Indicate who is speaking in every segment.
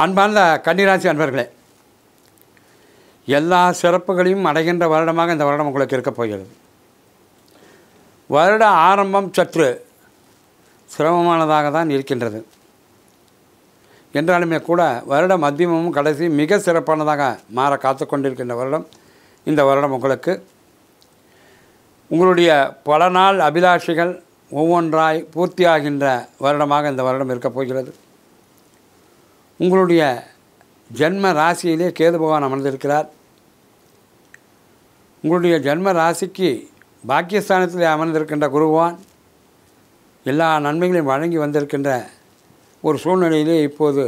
Speaker 1: அன்பார்ந்த கன்னிராசி அன்பர்களே, எல்லா சிறப்புகளையும் அடைகின்ற வருடமாக இந்த வருடம் உங்களுக்கு இருக்கப் போகிறது. வருட ஆரம்பம் சற்று சிரமமானதாக தான் இருக்கின்றது. என்றாலுமே கூட வருட மத்தியமும் கடைசி மிக சிறப்பானதாக மாற காத்து கொண்டிருக்கின்ற வருடம் இந்த வருடம் உங்களுக்கு. உங்களுடைய பல நாள் அபிலாஷைகள் ஒவ்வொன்றாய் பூர்த்தியாகின்ற வருடமாக இந்த வருடம் இருக்கப் போகிறது. உங்களுடைய ஜென்ம ராசியிலே கேது பகவான் அமர்ந்திருக்கிறார். உங்களுடைய ஜென்ம ராசிக்கு பாக்கியஸ்தானத்திலே அமர்ந்திருக்கின்ற குரு பகவான் எல்லா நன்மைகளையும் வழங்கி வந்திருக்கின்ற ஒரு சூழ்நிலையிலே இப்போது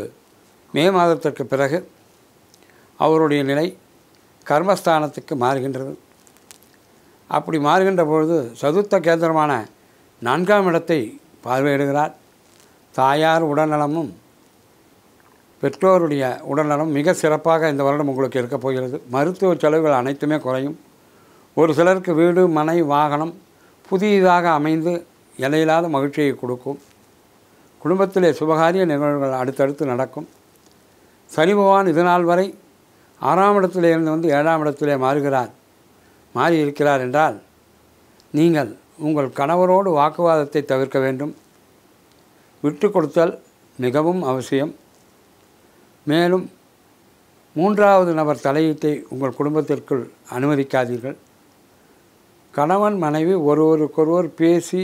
Speaker 1: மே மாதத்திற்கு பிறகு அவருடைய நிலை கர்மஸ்தானத்துக்கு மாறுகின்றது. அப்படி மாறுகின்ற பொழுது சதுர்த்த கேந்திரமான 4ஆம் இடத்தை பார்வையிடுகிறார். தாயார் உடல்நலமும் பெற்றோருடைய உடல்நலம் மிக சிறப்பாக இந்த வருடம் உங்களுக்கு இருக்கப் போகிறது. மருத்துவ செலவுகள் அனைத்துமே குறையும். ஒரு சிலருக்கு வீடு, மனை, வாகனம் புதியதாக அமைந்து எல்லையில்லாத மகிழ்ச்சியை கொடுக்கும். குடும்பத்திலே சுபகாரிய நிகழ்வுகள் அடுத்தடுத்து நடக்கும். சனி பகவான் இதுநாள் வரை 6ஆம் இடத்திலே இருந்து வந்து 7ஆம் இடத்திலே மாறி இருக்கிறார் என்றால் நீங்கள் உங்கள் கணவரோடு வாக்குவாதத்தை தவிர்க்க வேண்டும். விட்டு கொடுத்தல் மிகவும் அவசியம். மேலும் 3வது நபர் தலையீட்டை உங்கள் குடும்பத்திற்குள் அனுமதிக்காதீர்கள். கணவன் மனைவி ஒருவருக்கொருவர் பேசி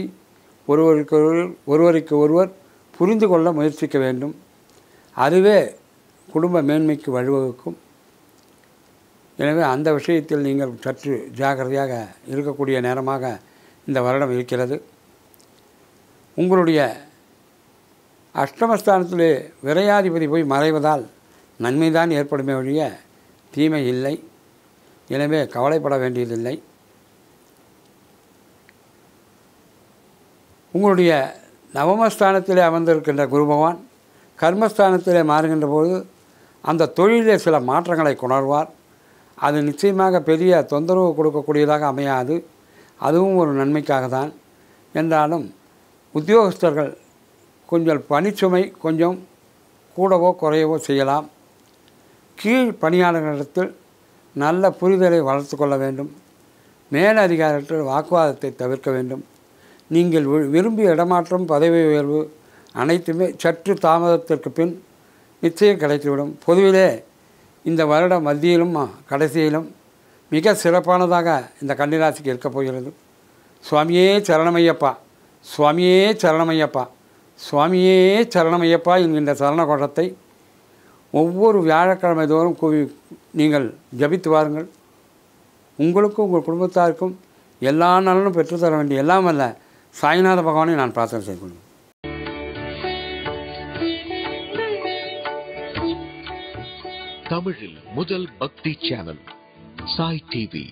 Speaker 1: ஒருவருக்கு ஒருவர் புரிந்து கொள்ள முயற்சிக்க வேண்டும். அதுவே குடும்ப மேன்மைக்கு வழிவகுக்கும். எனவே அந்த விஷயத்தில் நீங்கள் சற்று ஜாக்கிரதையாக இருக்கக்கூடிய நேரமாக இந்த வருடம் இருக்கிறது. உங்களுடைய அஷ்டமஸ்தானத்திலே விரையாதிபதி போய் மறைவதால் நன்மைதான் ஏற்படுமே ஒழிய தீமை இல்லை. எனவே கவலைப்பட வேண்டியதில்லை. உங்களுடைய நவமஸ்தானத்திலே அமர்ந்திருக்கின்ற குரு பகவான் கர்மஸ்தானத்திலே மாறுகின்ற போது அந்த தொழிலே சில மாற்றங்களை கொணர்வார். அது நிச்சயமாக பெரிய தொந்தரவு கொடுக்கக்கூடியதாக அமையாது. அதுவும் ஒரு நன்மைக்காக தான். என்றாலும் உத்தியோகஸ்தர்கள் கொஞ்சம் பணிச்சுமை கொஞ்சம் கூடவோ குறையவோ செய்யலாம். கீழ் பணியாளர்களிடத்தில் நல்ல புரிதலை வளர்த்து கொள்ள வேண்டும். மேலதிகாரிகள் வாக்குவாதத்தை தவிர்க்க வேண்டும். நீங்கள் விரும்பிய இடமாற்றம், பதவி உயர்வு அனைத்துமே சற்று தாமதத்திற்கு பின் நிச்சயம் கிடைத்துவிடும். பொதுவிலே இந்த வருட மத்தியிலும் கடைசியிலும் மிக சிறப்பானதாக இந்த கன்னிராசிக்கு இருக்கப் போகிறது. சுவாமியே சரணமையப்பா, சுவாமியே சரணமையப்பா, சுவாமியே சரணமையப்பா என்கின்ற சரண கோஷத்தை ஒவ்வொரு வியாழக்கிழமை தோறும் நீங்கள் ஜபித்து வாருங்கள். உங்களுக்கும் உங்கள் குடும்பத்தாருக்கும் எல்லா நலனும் பெற்றுத்தர வேண்டிய எல்லாம் அல்ல சாய்நாத பகவானை நான் பிரார்த்தனை செய்து கொள்வேன்.
Speaker 2: தமிழில் முதல் பக்தி சேனல் சாய் டிவி.